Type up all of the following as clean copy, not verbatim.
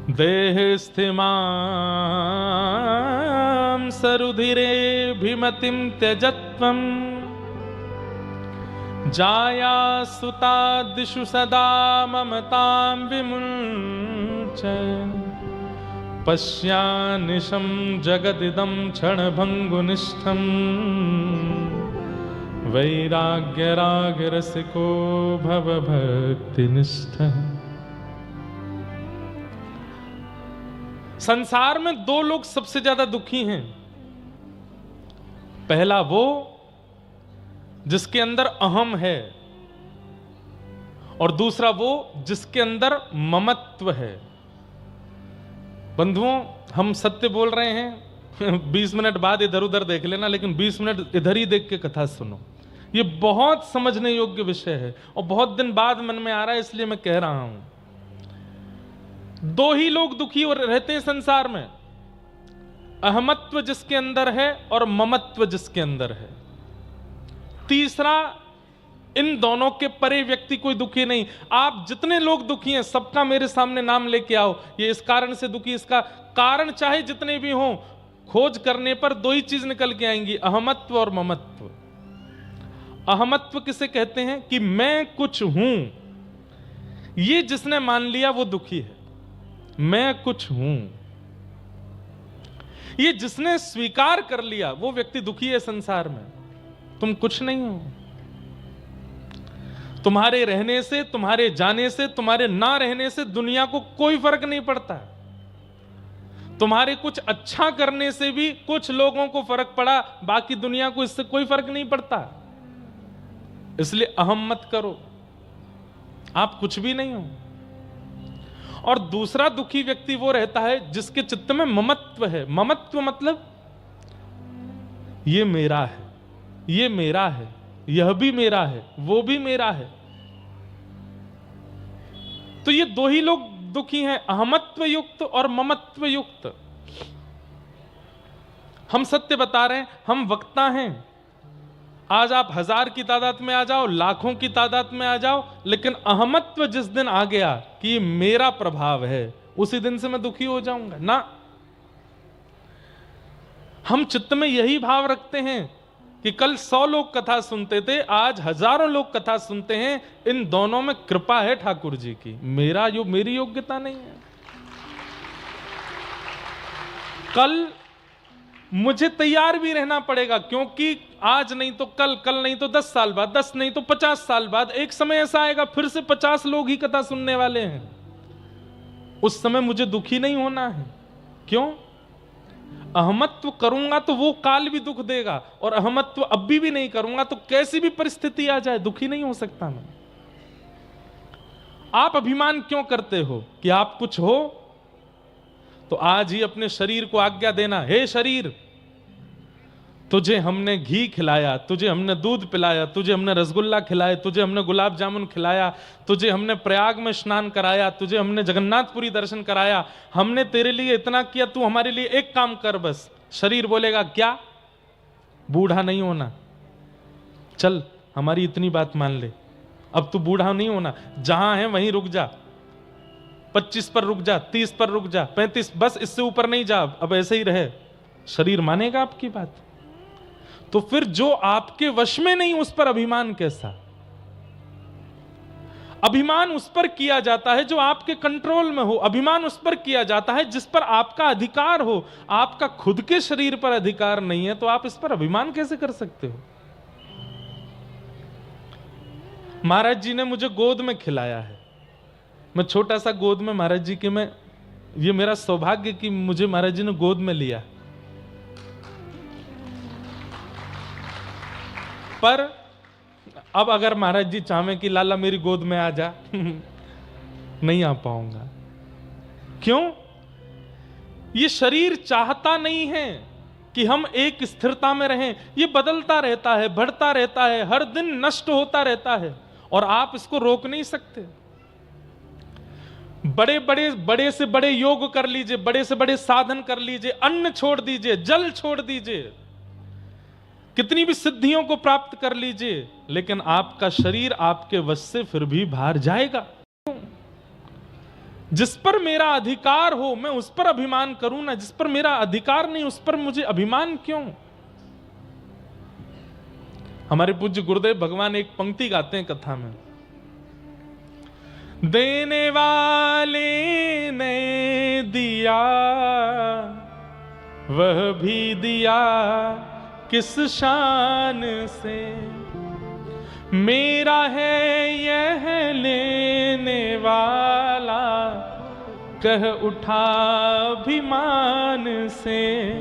देहस्थिमां सरुधिरेऽभिमतिं त्यजत्वम् जायासुतादिषु सदा ममतां विमुञ्च पश्यानिशं जगदिदं क्षणभङ्गुनिष्ठं वैराग्यरागरसिको भवभक्तिनिष्ठः। संसार में दो लोग सबसे ज्यादा दुखी हैं। पहला वो जिसके अंदर अहम है, और दूसरा वो जिसके अंदर ममत्व है। बंधुओं, हम सत्य बोल रहे हैं 20 मिनट बाद इधर उधर देख लेना, लेकिन 20 मिनट इधर ही देख के कथा सुनो। ये बहुत समझने योग्य विषय है और बहुत दिन बाद मन में आ रहा है, इसलिए मैं कह रहा हूं। दो ही लोग दुखी और रहते हैं संसार में, अहमत्व जिसके अंदर है और ममत्व जिसके अंदर है। तीसरा, इन दोनों के परे व्यक्ति कोई दुखी नहीं। आप जितने लोग दुखी हैं सबका मेरे सामने नाम लेके आओ, ये इस कारण से दुखी, इसका कारण चाहे जितने भी हों, खोज करने पर दो ही चीज निकल के आएंगी, अहमत्व और ममत्व। अहमत्व किसे कहते हैं कि मैं कुछ हूं, ये जिसने मान लिया वो दुखी है। मैं कुछ हूं, ये जिसने स्वीकार कर लिया वो व्यक्ति दुखी है संसार में। तुम कुछ नहीं हो, तुम्हारे रहने से, तुम्हारे जाने से, तुम्हारे ना रहने से दुनिया को कोई फर्क नहीं पड़ता। तुम्हारे कुछ अच्छा करने से भी कुछ लोगों को फर्क पड़ा, बाकी दुनिया को इससे कोई फर्क नहीं पड़ता। इसलिए अहम मत करो, आप कुछ भी नहीं हो। और दूसरा दुखी व्यक्ति वो रहता है जिसके चित्त में ममत्व है। ममत्व मतलब ये मेरा है, ये मेरा है, यह भी मेरा है, वो भी मेरा है। तो ये दो ही लोग दुखी हैं, अहमत्व युक्त और ममत्व युक्त। हम सत्य बता रहे हैं, हम वक्ता हैं। आज आप 1000 की तादाद में आ जाओ, लाखों की तादाद में आ जाओ, लेकिन अहमत्व जिस दिन आ गया कि ये मेरा प्रभाव है, उसी दिन से मैं दुखी हो जाऊंगा ना। हम चित्त में यही भाव रखते हैं कि कल 100 लोग कथा सुनते थे, आज हजारों लोग कथा सुनते हैं। इन दोनों में कृपा है ठाकुर जी की, मेरी योग्यता नहीं है। कल मुझे तैयार भी रहना पड़ेगा, क्योंकि आज नहीं तो कल, कल नहीं तो 10 साल बाद, 10 नहीं तो 50 साल बाद एक समय ऐसा आएगा फिर से 50 लोग ही कथा सुनने वाले हैं। उस समय मुझे दुखी नहीं होना है। क्यों? अहमत्व करूंगा तो वो काल भी दुख देगा, और अहमत्व अब भी नहीं करूंगा तो कैसी भी परिस्थिति आ जाए दुखी नहीं हो सकता मैं। आप अभिमान क्यों करते हो कि आप कुछ हो? तो आज ही अपने शरीर को आज्ञा देना, हे शरीर, तुझे हमने घी खिलाया, तुझे हमने दूध पिलाया, तुझे हमने रसगुल्ला खिलाया, तुझे हमने गुलाब जामुन खिलाया, तुझे हमने प्रयाग में स्नान कराया, तुझे हमने जगन्नाथपुरी दर्शन कराया, हमने तेरे लिए इतना किया, तू हमारे लिए एक काम कर बस। शरीर बोलेगा क्या? बूढ़ा नहीं होना, चल हमारी इतनी बात मान ले, अब तू बूढ़ा नहीं होना, जहां है वहीं रुक जा, 25 पर रुक जा, 30 पर रुक जा, 35, बस इससे ऊपर नहीं जा, अब ऐसे ही रहे। शरीर मानेगा आपकी बात? तो फिर जो आपके वश में नहीं उस पर अभिमान कैसा? अभिमान उस पर किया जाता है जो आपके कंट्रोल में हो। अभिमान उस पर किया जाता है जिस पर आपका अधिकार हो। आपका खुद के शरीर पर अधिकार नहीं है तो आप इस पर अभिमान कैसे कर सकते हो? महाराज जी ने मुझे गोद में खिलाया है, मैं छोटा सा गोद में महाराज जी के, मैं, ये मेरा सौभाग्य कि मुझे महाराज जी ने गोद में लिया। पर अब अगर महाराज जी चाहें कि लाला मेरी गोद में आ जा नहीं आ पाऊंगा। क्यों? ये शरीर चाहता नहीं है कि हम एक स्थिरता में रहें। ये बदलता रहता है, बढ़ता रहता है, हर दिन नष्ट होता रहता है, और आप इसको रोक नहीं सकते। बड़े से बड़े योग कर लीजिए, बड़े से बड़े साधन कर लीजिए, अन्न छोड़ दीजिए, जल छोड़ दीजिए, कितनी भी सिद्धियों को प्राप्त कर लीजिए, लेकिन आपका शरीर आपके वश से फिर भी बाहर जाएगा। जिस पर मेरा अधिकार हो मैं उस पर अभिमान करूं ना, जिस पर मेरा अधिकार नहीं उस पर मुझे अभिमान क्यों। हमारे पूज्य गुरुदेव भगवान एक पंक्ति गाते हैं कथा में, देने वाले ने दिया वह भी दिया किस शान से, मेरा है यह लेने वाला कह उठा अभिमान से,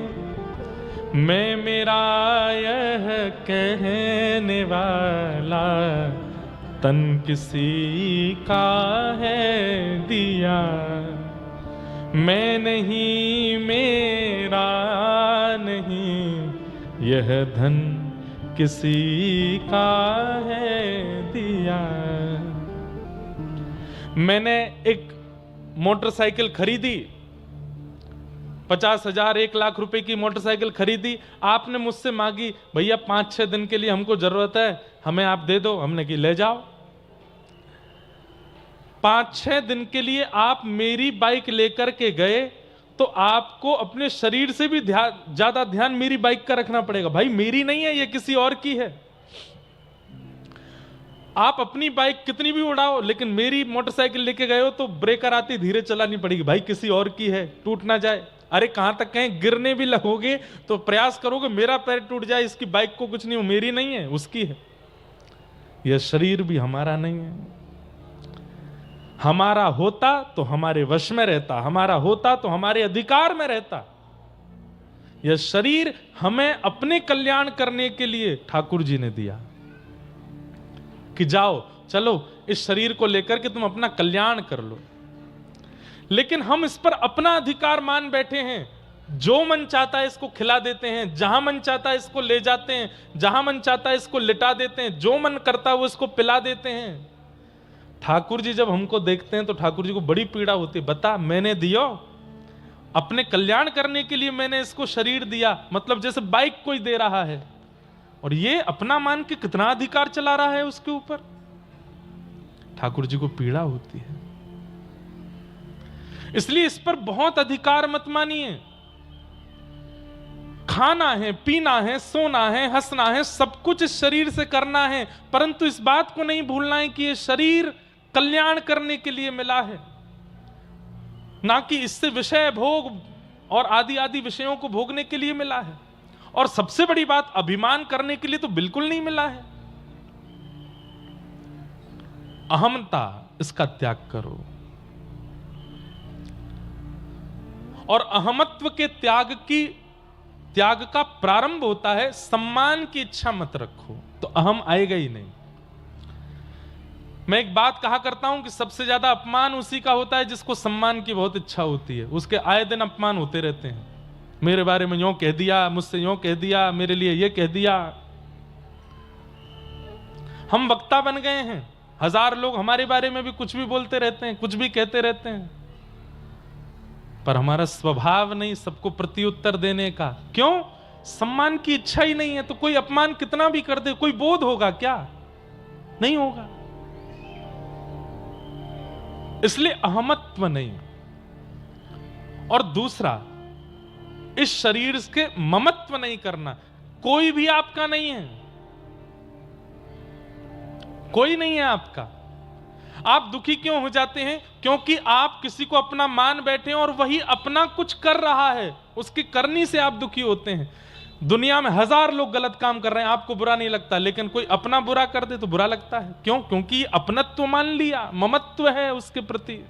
मैं मेरा यह कहने वाला तन किसी का है दिया, मैं नहीं मेरा नहीं यह धन किसी का है दिया। मैंने एक मोटरसाइकिल खरीदी, 50,000 1,00,000 रुपए की मोटरसाइकिल खरीदी, आपने मुझसे मांगी भैया 5-6 दिन के लिए हमको जरूरत है, हमें आप दे दो। हमने कि ले जाओ। 5-6 दिन के लिए आप मेरी बाइक लेकर के गए तो आपको अपने शरीर से भी ज्यादा ध्यान मेरी बाइक का रखना पड़ेगा। भाई मेरी नहीं है, ये किसी और की है। आप अपनी बाइक कितनी भी उड़ाओ लेकिन मेरी मोटरसाइकिल लेके गए हो तो ब्रेकर आती धीरे चलानी पड़ेगी, भाई किसी और की है, टूट ना जाए। अरे कहां तक कहीं गिरने भी लगोगे तो प्रयास करोगे मेरा पैर टूट जाए, इसकी बाइक को कुछ नहीं हो, मेरी नहीं है उसकी है। यह शरीर भी हमारा नहीं है। हमारा होता तो हमारे वश में रहता, हमारा होता तो हमारे अधिकार में रहता। यह शरीर हमें अपने कल्याण करने के लिए ठाकुर जी ने दिया कि जाओ चलो इस शरीर को लेकर के तुम अपना कल्याण कर लो। लेकिन हम इस पर अपना अधिकार मान बैठे हैं, जो मन चाहता है इसको खिला देते हैं, जहां मन चाहता है इसको ले जाते हैं, जहां मन चाहता है इसको लिटा देते हैं, जो मन करता है वो इसको पिला देते हैं। ठाकुर जी जब हमको देखते हैं तो ठाकुर जी को बड़ी पीड़ा होती है, बता मैंने दियो अपने कल्याण करने के लिए, मैंने इसको शरीर दिया, मतलब जैसे बाइक कोई दे रहा है और ये अपना मान के कितना अधिकार चला रहा है उसके ऊपर। ठाकुर जी को पीड़ा होती है। इसलिए इस पर बहुत अधिकार मत मानिए। खाना है, पीना है, सोना है, हंसना है, सब कुछ इस शरीर से करना है, परंतु इस बात को नहीं भूलना है कि यह शरीर कल्याण करने के लिए मिला है, ना कि इससे विषय भोग और आदि आदि विषयों को भोगने के लिए मिला है। और सबसे बड़ी बात, अभिमान करने के लिए तो बिल्कुल नहीं मिला है। अहमता इसका त्याग करो, और अहमत्व के त्याग का प्रारंभ होता है सम्मान की इच्छा मत रखो, तो अहम आएगा ही नहीं। मैं एक बात कहा करता हूं कि सबसे ज्यादा अपमान उसी का होता है जिसको सम्मान की बहुत इच्छा होती है। उसके आए दिन अपमान होते रहते हैं, मेरे बारे में यूं कह दिया, मुझसे यूं कह दिया, मेरे लिए ये कह दिया। हम वक्ता बन गए हैं, 1000 लोग हमारे बारे में भी कुछ भी बोलते रहते हैं, कुछ भी कहते रहते हैं, पर हमारा स्वभाव नहीं सबको प्रत्युत्तर देने का। क्यों? सम्मान की इच्छा ही नहीं है। तो कोई अपमान कितना भी कर दे, कोई बोध होगा क्या? नहीं होगा। इसलिए अहमत्व नहीं। और दूसरा, इस शरीर के ममत्व नहीं करना। कोई भी आपका नहीं है, कोई नहीं है आपका। आप दुखी क्यों हो जाते हैं? क्योंकि आप किसी को अपना मान बैठे हैं और वही अपना कुछ कर रहा है, उसकी करनी से आप दुखी होते हैं। दुनिया में 1000 लोग गलत काम कर रहे हैं, आपको बुरा नहीं लगता, लेकिन कोई अपना बुरा कर दे तो बुरा लगता है। क्यों? क्योंकि अपनत्व मान लिया, ममत्व है उसके प्रति।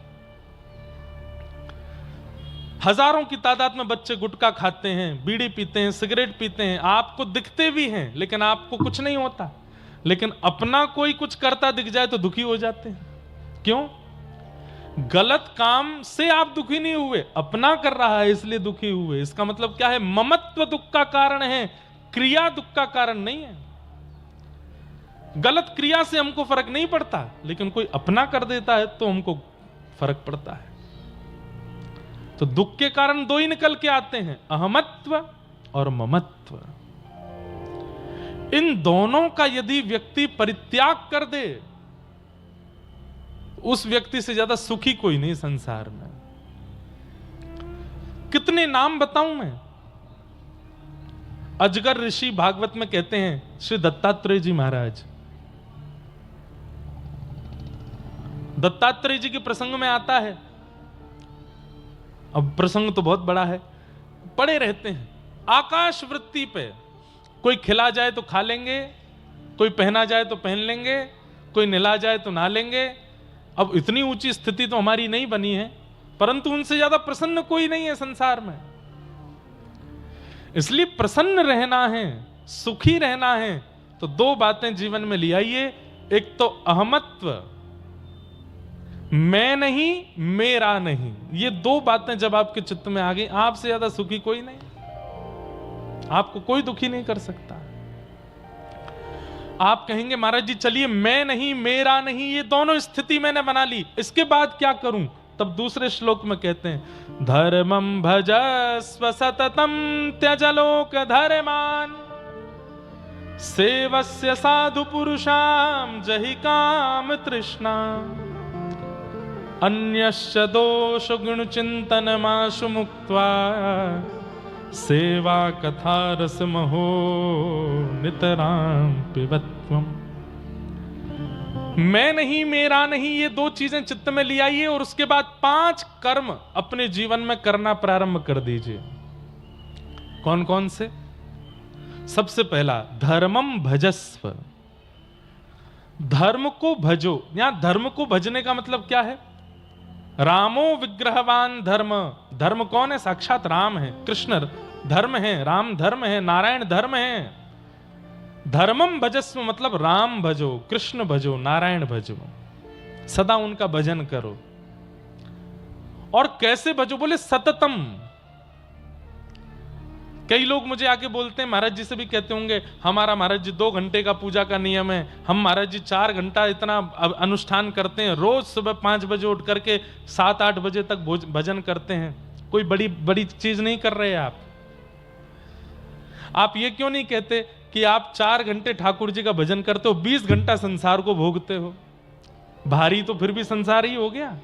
हजारों की तादाद में बच्चे गुटखा खाते हैं, बीड़ी पीते हैं, सिगरेट पीते हैं, आपको दिखते भी हैं लेकिन आपको कुछ नहीं होता। लेकिन अपना कोई कुछ करता दिख जाए तो दुखी हो जाते हैं। क्यों? गलत काम से आप दुखी नहीं हुए, अपना कर रहा है इसलिए दुखी हुए। इसका मतलब क्या है? ममत्व दुख का कारण है, क्रिया दुख का कारण नहीं है। गलत क्रिया से हमको फर्क नहीं पड़ता, लेकिन कोई अपना कर देता है तो हमको फर्क पड़ता है। तो दुख के कारण 2 ही निकल के आते हैं, अहमत्व और ममत्व। इन दोनों का यदि व्यक्ति परित्याग कर दे उस व्यक्ति से ज्यादा सुखी कोई नहीं संसार में। कितने नाम बताऊं मैं। अजगर ऋषि भागवत में कहते हैं, श्री दत्तात्रेय जी महाराज, दत्तात्रेय जी के प्रसंग में आता है, अब प्रसंग तो बहुत बड़ा है, पड़े रहते हैं आकाश वृत्ति पे, कोई खिला जाए तो खा लेंगे, कोई पहना जाए तो पहन लेंगे, कोई नहला जाए तो नहा लेंगे। अब इतनी ऊंची स्थिति तो हमारी नहीं बनी है, परंतु उनसे ज्यादा प्रसन्न कोई नहीं है संसार में। इसलिए प्रसन्न रहना है, सुखी रहना है, तो दो बातें जीवन में ले आइए। एक तो अहमत्व, मैं नहीं मेरा नहीं, ये दो बातें जब आपके चित्त में आ गई, आपसे ज्यादा सुखी कोई नहीं, आपको कोई दुखी नहीं कर सकता। आप कहेंगे महाराज जी चलिए मैं नहीं मेरा नहीं, ये दोनों स्थिति मैंने बना ली, इसके बाद क्या करूं? तब दूसरे श्लोक में कहते हैं, धर्मं भजस्व सततं त्यज लोक धर्मान सेवस्य साधु पुरुषां जहि काम तृष्णा अन्यश्च दोष गुण चिंतनमाशु मुक्त्वा सेवा कथा रसमहो नितरां पिबत्वम्। मैं नहीं मेरा नहीं, ये दो चीजें चित्त में ले आइए और उसके बाद 5 कर्म अपने जीवन में करना प्रारंभ कर दीजिए। कौन कौन से? सबसे पहला, धर्मम भजस्व, धर्म को भजो। यहां धर्म को भजने का मतलब क्या है? रामो विग्रहवान धर्म, धर्म कौन है? साक्षात राम है, कृष्ण धर्म है, राम धर्म है, नारायण धर्म है। धर्मम भजस्व मतलब राम भजो, कृष्ण भजो, नारायण भजो, सदा उनका भजन करो। और कैसे भजो? बोले सततम। कई लोग मुझे आके बोलते हैं, महाराज जी से भी कहते होंगे, हमारा महाराज जी 2 घंटे का पूजा का नियम है, हम महाराज जी 4 घंटा इतना अनुष्ठान करते हैं, रोज सुबह 5 बजे उठ करके 7-8 बजे तक भजन करते हैं। कोई बड़ी बड़ी चीज नहीं कर रहे आप ये क्यों नहीं कहते कि आप 4 घंटे ठाकुर जी का भजन करते हो, 20 घंटा संसार को भोगते हो? भारी तो फिर भी संसार ही हो गया।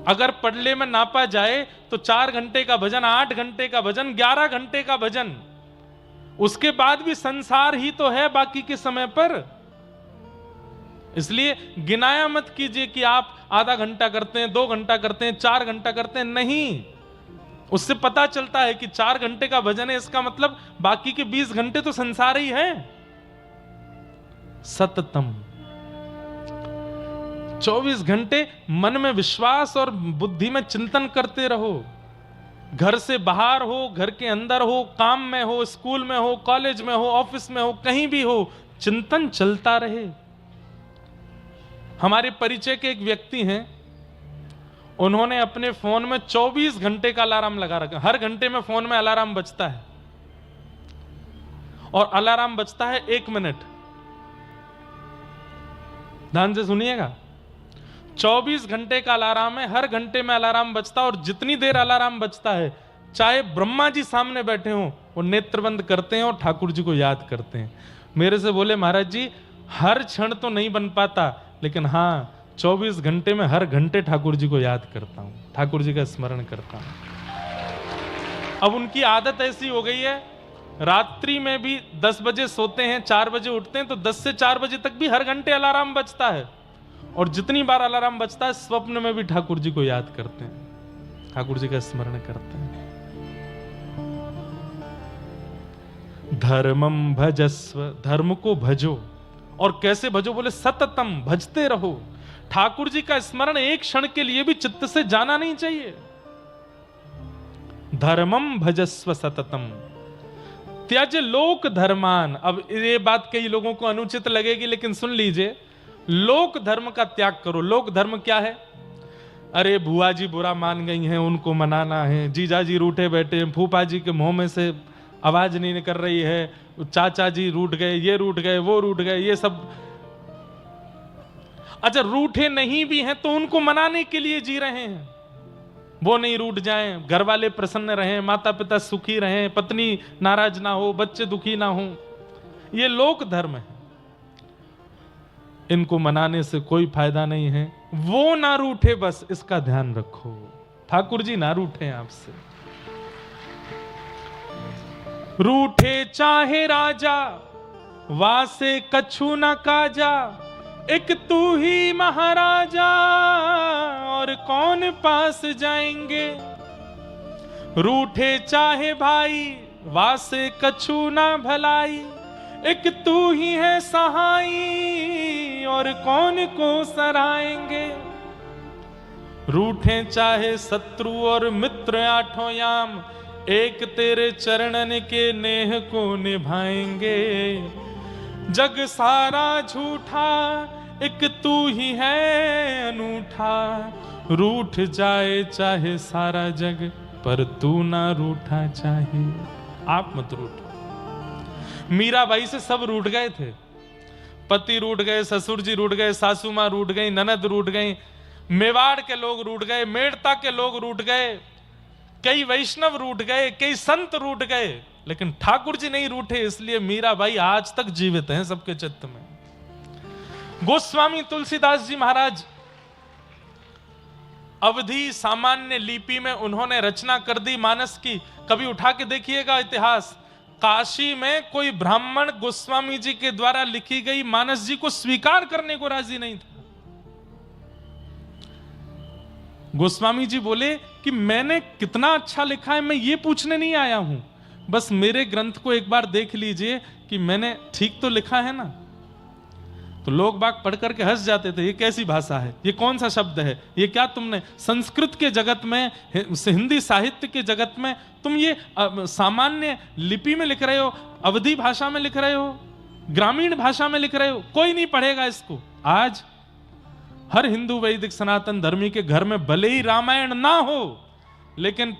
अगर पडले में नापा जाए तो 4 घंटे का भजन, 8 घंटे का भजन, 11 घंटे का भजन, उसके बाद भी संसार ही तो है बाकी के समय पर। इसलिए गिनाया मत कीजिए कि आप आधा घंटा करते हैं, 2 घंटा करते हैं, 4 घंटा करते हैं, नहीं। उससे पता चलता है कि 4 घंटे का भजन है, इसका मतलब बाकी के 20 घंटे तो संसार ही है। सततम 24 घंटे मन में विश्वास और बुद्धि में चिंतन करते रहो। घर से बाहर हो, घर के अंदर हो, काम में हो, स्कूल में हो, कॉलेज में हो, ऑफिस में हो, कहीं भी हो, चिंतन चलता रहे। हमारे परिचय के एक व्यक्ति हैं, उन्होंने अपने फोन में 24 घंटे का अलार्म लगा रखा। हर घंटे में फोन में अलार्म बजता है और अलार्म बजता है 1 मिनट। ध्यान से सुनिएगा, 24 घंटे का अलार्म है, हर घंटे में अलार्म बजता है। और जितनी देर अलार्म बजता है, चाहे ब्रह्मा जी सामने बैठे हों, वो नेत्र बंद करते हैं और ठाकुर जी को याद करते हैं। मेरे से बोले, महाराज जी हर क्षण तो नहीं बन पाता, लेकिन हाँ 24 घंटे में हर घंटे ठाकुर जी को याद करता हूं, ठाकुर जी का स्मरण करता हूं। अब उनकी आदत ऐसी हो गई है, रात्रि में भी 10 बजे सोते हैं, 4 बजे उठते हैं, तो 10 से 4 बजे तक भी हर घंटे अलार्म बजता है। और जितनी बार अलार्म बजता है, स्वप्न में भी ठाकुर जी को याद करते हैं, ठाकुर जी का स्मरण करते हैं। धर्मम भजस्व, धर्म को भजो। और कैसे भजो? बोले सततम, भजते रहो। ठाकुर जी का स्मरण एक क्षण के लिए भी चित्त से जाना नहीं चाहिए। धर्मम भजस्व सततम त्यज लोक धर्मान। अब ये बात कई लोगों को अनुचित लगेगी, लेकिन सुन लीजिए, लोक धर्म का त्याग करो। लोक धर्म क्या है? अरे बुआ जी बुरा मान गई हैं, उनको मनाना है, जीजा जी रूठे बैठे हैं, फूफा जी के मुंह में से आवाज नहीं निकल रही है, चाचा जी रूठ गए, ये रूठ गए, वो रूठ गए, ये सब। अच्छा, रूठे नहीं भी हैं तो उनको मनाने के लिए जी रहे हैं, वो नहीं रूठ जाएं, घर वाले प्रसन्न रहें, माता पिता सुखी रहें, पत्नी नाराज ना हो, बच्चे दुखी ना हो। ये लोक धर्म है। इनको मनाने से कोई फायदा नहीं है। वो ना रूठे, बस इसका ध्यान रखो। ठाकुर जी ना रूठे आपसे। रूठे चाहे राजा, वासे कछु न काजा, एक तू ही महाराजा, और कौन पास जाएंगे। रूठे चाहे भाई, वासे कछु न भलाई, एक तू ही है सहाई, और कौन को सराएंगे। रूठे चाहे शत्रु और मित्र आठों याम, एक तेरे चरणन के नेह को निभाएंगे। जग सारा झूठा, एक तू ही है अनूठा, रूठ जाए चाहे सारा जग, पर तू ना रूठा चाहे। आप मत रूठो। मीराबाई से सब रूठ गए थे। पति रूठ गए, ससुर जी रूठ गए, सासू मां रूठ गई, ननद रूठ गई, मेवाड़ के लोग रूठ गए, मेड़ता के लोग रूठ गए, कई वैष्णव रूठ गए, कई संत रूठ गए, लेकिन ठाकुर जी नहीं रूठे। इसलिए मीराबाई आज तक जीवित हैं सबके चित्त में। गोस्वामी तुलसीदास जी महाराज अवधि सामान्य लिपि में उन्होंने रचना कर दी मानस की। कभी उठा के देखिएगा इतिहास, काशी में कोई ब्राह्मण गोस्वामी जी के द्वारा लिखी गई मानस जी को स्वीकार करने को राजी नहीं था। गोस्वामी जी बोले कि मैंने कितना अच्छा लिखा है, मैं ये पूछने नहीं आया हूं, बस मेरे ग्रंथ को एक बार देख लीजिए कि मैंने ठीक तो लिखा है ना। तो लोग बाग पढ़ करके हंस जाते थे, ये कैसी भाषा है, ये कौन सा शब्द है, ये क्या तुमने संस्कृत के जगत में, हिंदी साहित्य के जगत में तुम ये सामान्य लिपि में लिख रहे हो, अवधी भाषा में लिख रहे हो, ग्रामीण भाषा में लिख रहे हो, कोई नहीं पढ़ेगा इसको। आज हर हिंदू वैदिक सनातन धर्मी के घर में भले ही रामायण ना हो, लेकिन